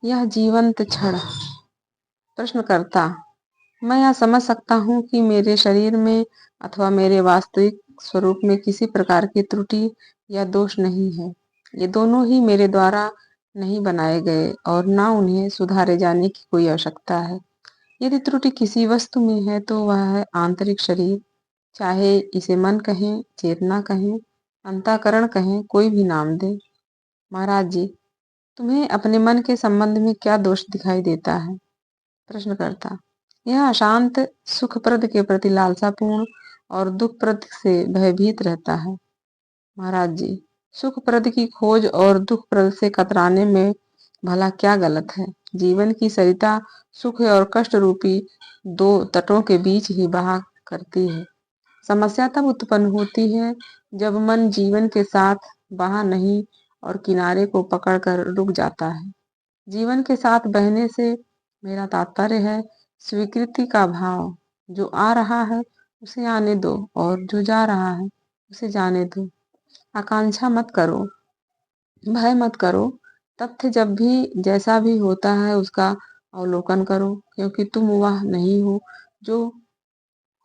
यह जीवंत क्षण। प्रश्नकर्ता: मैं यह समझ सकता हूँ कि मेरे शरीर में अथवा मेरे वास्तविक स्वरूप में किसी प्रकार की त्रुटि या दोष नहीं है। ये दोनों ही मेरे द्वारा नहीं बनाए गए और न उन्हें सुधारे जाने की कोई आवश्यकता है। यदि त्रुटि किसी वस्तु में है तो वह है आंतरिक शरीर, चाहे इसे मन कहें, चेतना कहें, अंतःकरण कहें, कोई भी नाम दें। महाराज जी, तुम्हें अपने मन के संबंध में क्या दोष दिखाई देता है? प्रश्नकर्ता: यह अशांत, सुखप्रद के प्रति लालसापूर्ण और दुखप्रद से भयभीत रहता है। महाराज जी, सुखप्रद की खोज और दुखप्रद से कतराने में भला क्या गलत है? जीवन की सरिता सुख और कष्ट रूपी दो तटों के बीच ही बहा करती है। समस्या तब उत्पन्न होती है जब मन जीवन के साथ बहा नहीं और किनारे को पकड़कर रुक जाता है। जीवन के साथ बहने से मेरा तात्पर्य है स्वीकृति का भाव। जो आ रहा है उसे आने दो और जो जा रहा है उसे जाने दो। आकांक्षा मत करो, भय मत करो। तथ्य जब भी जैसा भी होता है उसका अवलोकन करो, क्योंकि तुम वह नहीं हो जो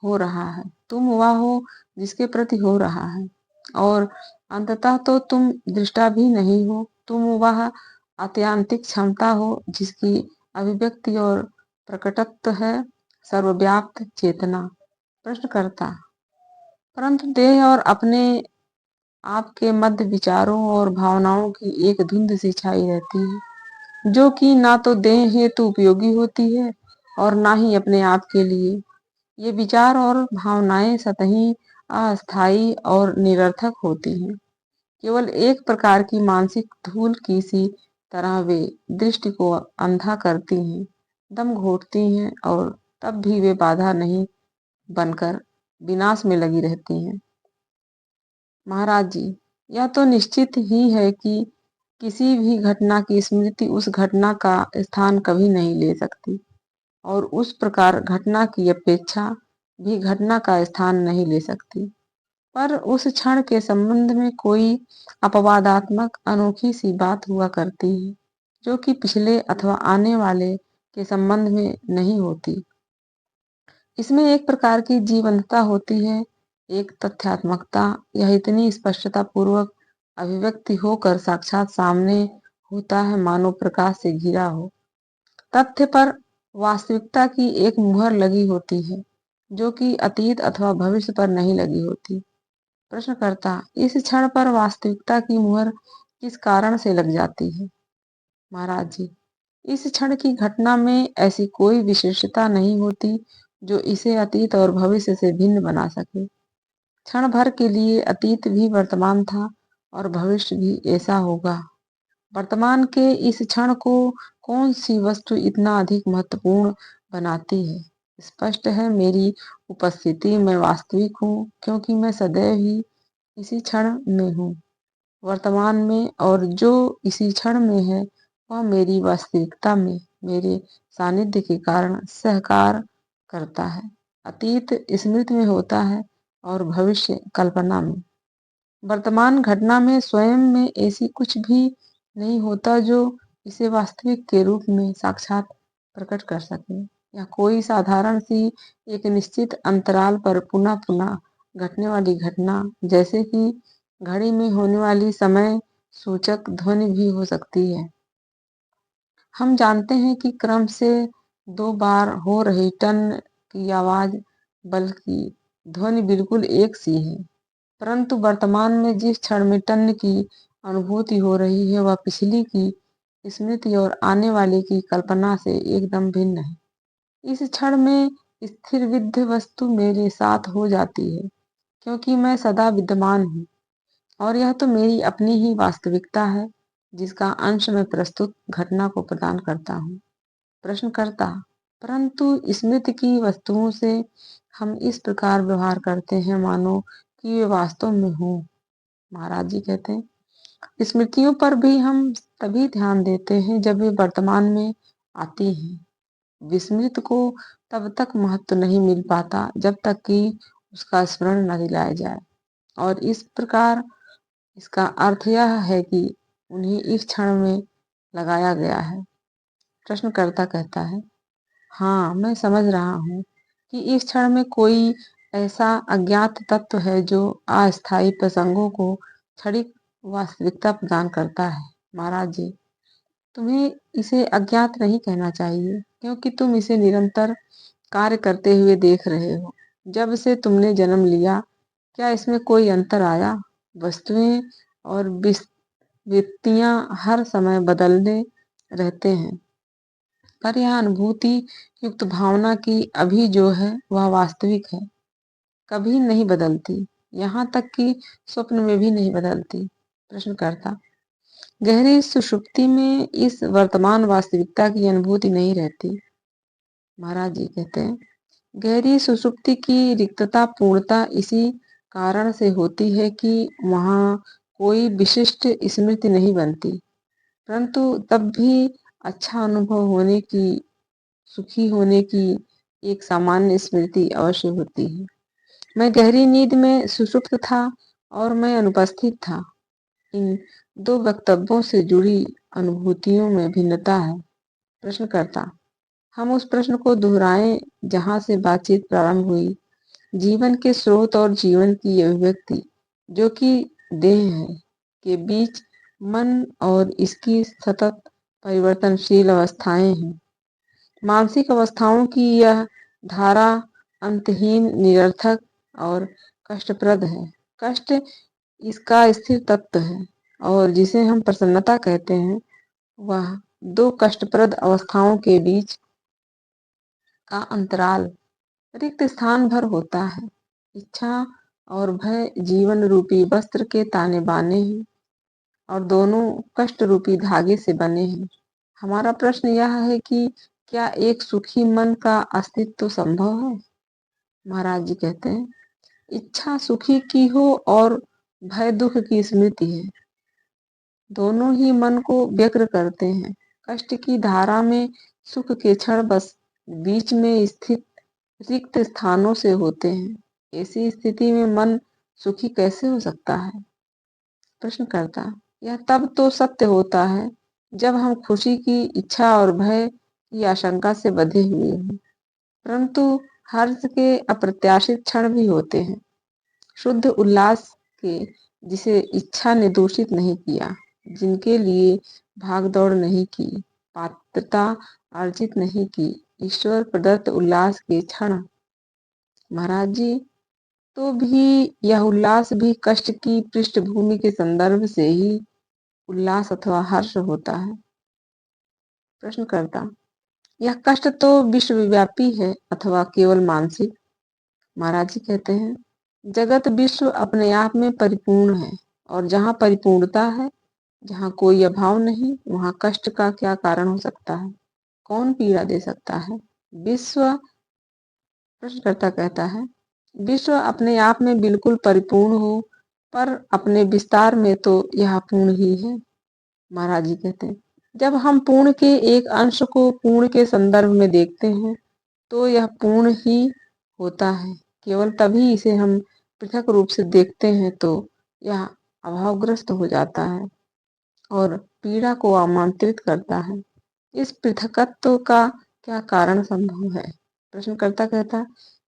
हो रहा है, तुम वह हो जिसके प्रति हो रहा है। और अंततः तो तुम दृष्टा भी नहीं हो, तुम वह आत्यांतिक क्षमता हो जिसकी अभिव्यक्ति और प्रकटत्व है सर्वव्याप्त चेतना। प्रश्नकर्ता: परंतु देह और अपने आप के मध्य विचारों और भावनाओं की एक धुंध सी छाई रहती है, जो कि ना तो देह हेतु उपयोगी होती है और ना ही अपने आप के लिए। ये विचार और भावनाएं सतही, अस्थायी और निरर्थक होती हैं। केवल एक प्रकार की मानसिक धूल की सी तरह वे दृष्टि को अंधा करती हैं, दम घोटती हैं और तब भी वे बाधा नहीं बनकर विनाश में लगी रहती हैं। महाराज जी, यह तो निश्चित ही है कि किसी भी घटना की स्मृति उस घटना का स्थान कभी नहीं ले सकती और उस प्रकार घटना की अपेक्षा भी घटना का स्थान नहीं ले सकती। पर उस क्षण के संबंध में कोई अपवादात्मक अनोखी सी बात हुआ करती है, जो कि पिछले अथवा आने वाले के संबंध में नहीं होती। इसमें एक प्रकार की जीवंतता होती है, एक तथ्यात्मकता। यह इतनी स्पष्टता पूर्वक अभिव्यक्ति होकर साक्षात सामने होता है मानो प्रकाश से घिरा हो। तथ्य पर वास्तविकता की एक मुहर लगी होती है, जो कि अतीत अथवा भविष्य पर नहीं लगी होती। प्रश्नकर्ता: इस क्षण पर वास्तविकता की मुहर किस कारण से लग जाती है? महाराज जी, इस क्षण की घटना में ऐसी कोई विशेषता नहीं होती जो इसे अतीत और भविष्य से भिन्न बना सके। क्षण भर के लिए अतीत भी वर्तमान था और भविष्य भी ऐसा होगा। वर्तमान के इस क्षण को कौन सी वस्तु इतना अधिक महत्वपूर्ण बनाती है? स्पष्ट है, मेरी उपस्थिति में वास्तविक हूँ, क्योंकि मैं सदैव ही इसी क्षण में हूँ, वर्तमान में, और जो इसी क्षण में है वह मेरी वास्तविकता में मेरे सानिध्य के कारण सहकार करता है। अतीत स्मृति में होता है और भविष्य कल्पना में। वर्तमान घटना में स्वयं में ऐसी कुछ भी नहीं होता जो इसे वास्तविक के रूप में साक्षात प्रकट कर सके। या कोई साधारण सी एक निश्चित अंतराल पर पुनः पुनः घटने वाली घटना, जैसे कि घड़ी में होने वाली समय सूचक ध्वनि भी हो सकती है। हम जानते हैं कि क्रम से 2 बार हो रही टन की आवाज, बल्कि ध्वनि बिल्कुल एक सी है, परंतु वर्तमान में जिस क्षण में टन की अनुभूति हो रही है वह पिछली की स्मृति और आने वाले की कल्पना से एकदम भिन्न है। इस क्षण में स्थिर विद्य वस्तु मेरे साथ हो जाती है, क्योंकि मैं सदा विद्यमान हूँ और यह तो मेरी अपनी ही वास्तविकता है जिसका अंश मैं प्रस्तुत घटना को प्रदान करता हूँ। प्रश्नकर्ता: परंतु स्मृति की वस्तुओं से हम इस प्रकार व्यवहार करते हैं मानो कि वे वास्तव में हो। महाराज जी कहते हैं, स्मृतियों पर भी हम तभी ध्यान देते हैं जब वे वर्तमान में आती हैं। विस्मृत को तब तक महत्व नहीं मिल पाता जब तक कि उसका स्मरण न दिलाया जाए, और इस प्रकार इसका अर्थ यह है कि उन्हें इस क्षण में लगाया गया है। प्रश्नकर्ता कहता है, हाँ, मैं समझ रहा हूँ कि इस क्षण में कोई ऐसा अज्ञात तत्व है जो अस्थायी प्रसंगों को क्षणिक वास्तविकता प्रदान करता है। महाराज जी, तुम्हें इसे अज्ञात नहीं कहना चाहिए, क्योंकि तुम इसे निरंतर कार्य करते हुए देख रहे हो। जब से तुमने जन्म लिया, क्या इसमें कोई अंतर आया? वस्तुएं और व्यक्तियां हर समय बदलते रहते हैं, पर यह अनुभूति युक्त भावना की अभी जो है वह वास्तविक है, कभी नहीं बदलती, यहाँ तक कि स्वप्न में भी नहीं बदलती। प्रश्नकर्ता, गहरी सुषुप्ति में इस वर्तमान वास्तविकता की अनुभूति नहीं रहती। महाराज जी कहते हैं, गहरी सुषुप्ति की रिक्तता पूर्णता इसी कारण से होती है कि वहाँ कोई विशिष्ट स्मृति नहीं बनती, परंतु तब भी अच्छा अनुभव होने की, सुखी होने की एक सामान्य स्मृति अवश्य होती है। मैं गहरी नींद में सुषुप्त था और मैं अनुपस्थित था। इन दो वक्तव्यों से जुड़ी अनुभूतियों में भिन्नता है। प्रश्नकर्ता, हम उस प्रश्न को दोहराएं जहां से बातचीत प्रारंभ हुई। जीवन के स्रोत और जीवन की अभिव्यक्ति, जो कि देह है, के बीच मन और इसकी सतत परिवर्तनशील अवस्थाएं हैं। मानसिक अवस्थाओं की यह धारा अंतहीन, निरर्थक और कष्टप्रद है। कष्ट इसका स्थिर तत्व है, और जिसे हम प्रसन्नता कहते हैं, वह दो कष्टप्रद अवस्थाओं के बीच का अंतराल रिक्त स्थान भर होता है। इच्छा और भय जीवन रूपी वस्त्र के ताने बाने हैं, और दोनों कष्ट रूपी धागे से बने हैं। हमारा प्रश्न यह है कि क्या एक सुखी मन का अस्तित्व संभव है? महाराज जी कहते हैं, इच्छा सुखी की हो और भय दुख की स्मृति है, दोनों ही मन को व्यग्र करते हैं। कष्ट की धारा में सुख के क्षण बस बीच में स्थित रिक्त स्थानों से होते हैं। ऐसी स्थिति में मन सुखी कैसे हो सकता है? प्रश्नकर्ता, यह तब तो सत्य होता है जब हम खुशी की इच्छा और भय की आशंका से बंधे हुए हों, परंतु हर्ष के अप्रत्याशित क्षण भी होते हैं, शुद्ध उल्लास के, जिसे इच्छा ने दूषित नहीं किया, जिनके लिए भागदौड़ नहीं की, पात्रता अर्जित नहीं की, ईश्वर प्रदत्त उल्लास के क्षण। महाराज जी, तो भी यह उल्लास भी कष्ट की पृष्ठभूमि के संदर्भ से ही उल्लास अथवा हर्ष होता है। प्रश्नकर्ता, यह कष्ट तो विश्वव्यापी है अथवा केवल मानसिक? महाराज जी कहते हैं, जगत विश्व अपने आप में परिपूर्ण है, और जहाँ परिपूर्णता है, जहाँ कोई अभाव नहीं, वहाँ कष्ट का क्या कारण हो सकता है? कौन पीड़ा दे सकता है? विश्व, प्रश्नकर्ता कहता है, विश्व अपने आप में बिल्कुल परिपूर्ण हो, पर अपने विस्तार में तो यह पूर्ण ही है। महाराज जी कहते हैं, जब हम पूर्ण के एक अंश को पूर्ण के संदर्भ में देखते हैं, तो यह पूर्ण ही होता है। केवल तभी इसे हम पृथक रूप से देखते हैं तो यह अभावग्रस्त हो जाता है और पीड़ा को आमंत्रित करता है। इस पृथकत्व का क्या कारण संभव है? प्रश्नकर्ता कहता है,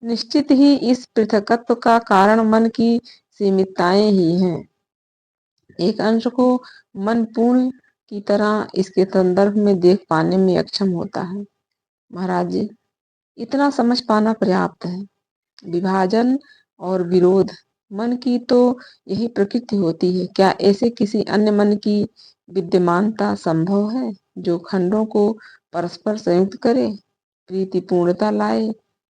निश्चित ही इस पृथकत्व का कारण मन की सीमितताएं ही हैं। एक अंश को मन पूर्ण की तरह इसके संदर्भ में देख पाने में अक्षम होता है। महाराज जी, इतना समझ पाना पर्याप्त है। विभाजन और विरोध मन की तो यही प्रकृति होती है। क्या ऐसे किसी अन्य मन की विद्यमानता संभव है जो खंडों को परस्पर संयुक्त करे, प्रीति पूर्णता लाए,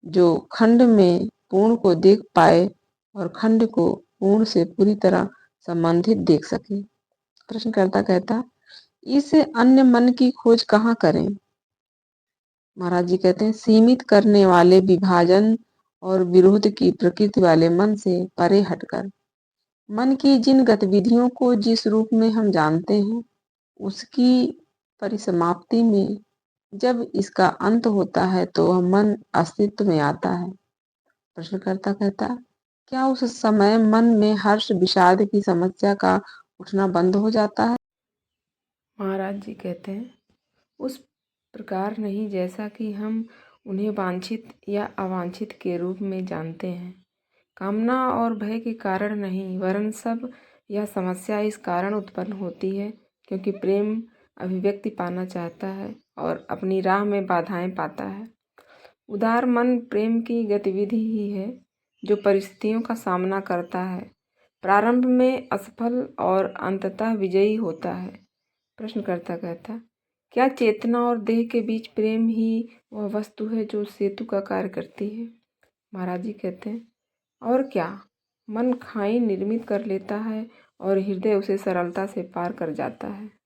जो खंड में पूर्ण को देख पाए और खंड को पूर्ण से पूरी तरह संबंधित देख सके? प्रश्नकर्ता कहता, इस अन्य मन की खोज कहाँ करें? महाराज जी कहते हैं, सीमित करने वाले विभाजन और विरोध की प्रकृति वाले मन से परे हटकर। मन की जिन गतिविधियों को जिस रूप में हम जानते हैं, उसकी परिसमाप्ति में जब इसका अंत होता है तो वह मन अस्तित्व में आता है। प्रश्नकर्ता कहता, क्या उस समय मन में हर्ष विषाद की समस्या का उठना बंद हो जाता है? महाराज जी कहते हैं, उस प्रकार नहीं जैसा कि हम उन्हें वांछित या अवांछित के रूप में जानते हैं। कामना और भय के कारण नहीं, वरन सब यह समस्या इस कारण उत्पन्न होती है क्योंकि प्रेम अभिव्यक्ति पाना चाहता है और अपनी राह में बाधाएं पाता है। उदार मन प्रेम की गतिविधि ही है जो परिस्थितियों का सामना करता है, प्रारंभ में असफल और अंततः विजयी होता है। प्रश्नकर्ता कहता, क्या चेतना और देह के बीच प्रेम ही वह वस्तु है जो सेतु का कार्य करती है? महाराज जी कहते हैं, और क्या? मन खाई निर्मित कर लेता है और हृदय उसे सरलता से पार कर जाता है।